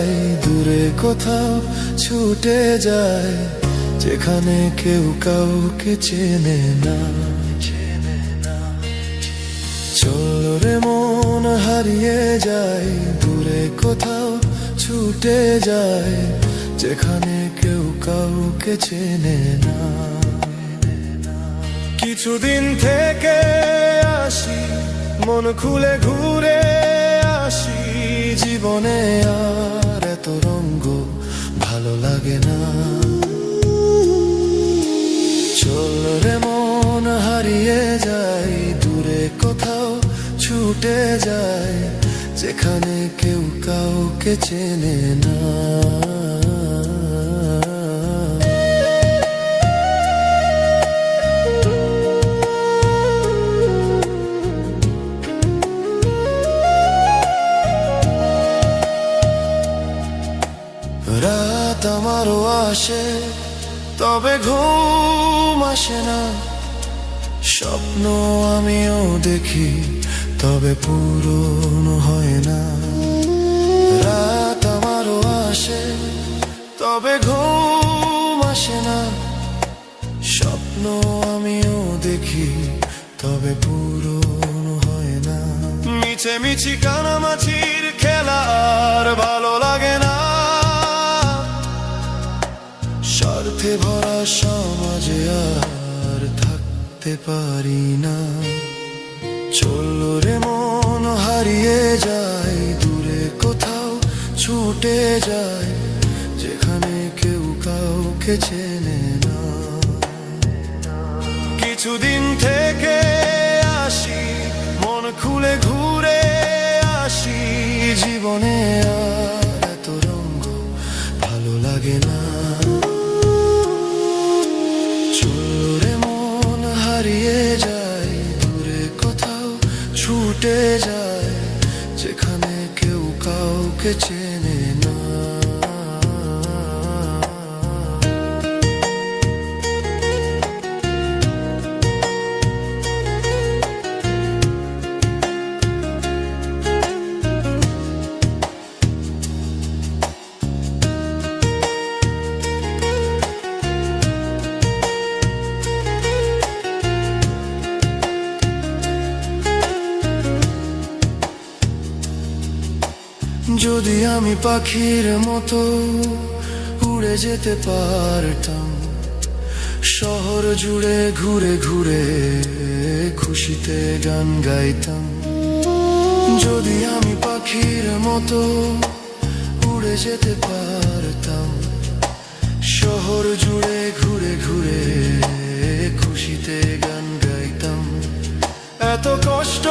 যায় দূরে কোথাও ছুটে যায়, যেখানে কেউ কাউকে চেনে না। চল রে মন হারিয়ে যায় দূরে কোথাও ছুটে যায়, যেখানে কেউ কাউকে চেনে না। কিছুদিন থেকে আসি, মন খুলে ঘুরে আসি, জীবনে আর এত রঙ্গ ভালো লাগে না। চল রে মন হারিয়ে যায় দূরে কোথাও ছুটে যায়, যেখানে কেউ কাউকে চেনে না। রাত আমারও আসে তবে ঘুম আসে না, স্বপ্ন আমিও দেখি তবে পূরণ হয় না। রাত আমারও আসে তবে ঘুম আসে না, স্বপ্ন আমিও দেখি তবে পূরণ হয় না। মিছে মিছি কানামাছির খেলা আর ভালো লাগে না, স্বার্থে ভরা সমাজে আর থাকতে পারি না। চল রে মন হারিয়ে যায় দূরে কোথাও ছুটে যায়, যেখানে কেউ কাউকে চেনে না। কিছুদিন থেকে আসি, মন খুলে ঘুরে আসি, জীবনে আর এত রঙ্গ ভালো লাগে না। হারিয়ে যায় দূরে কোথাও ছুটে যায়, যেখানে কেউ কাউকে চেনে না। যদি আমি পাখির মতো উড়ে যেতে পারতাম, শহর জুড়ে ঘুরে ঘুরে খুশিতে গান গাইতাম। যদি আমি পাখির মতো উড়ে যেতে পারতাম, শহর জুড়ে ঘুরে ঘুরে খুশিতে গান গাইতাম। এত কষ্ট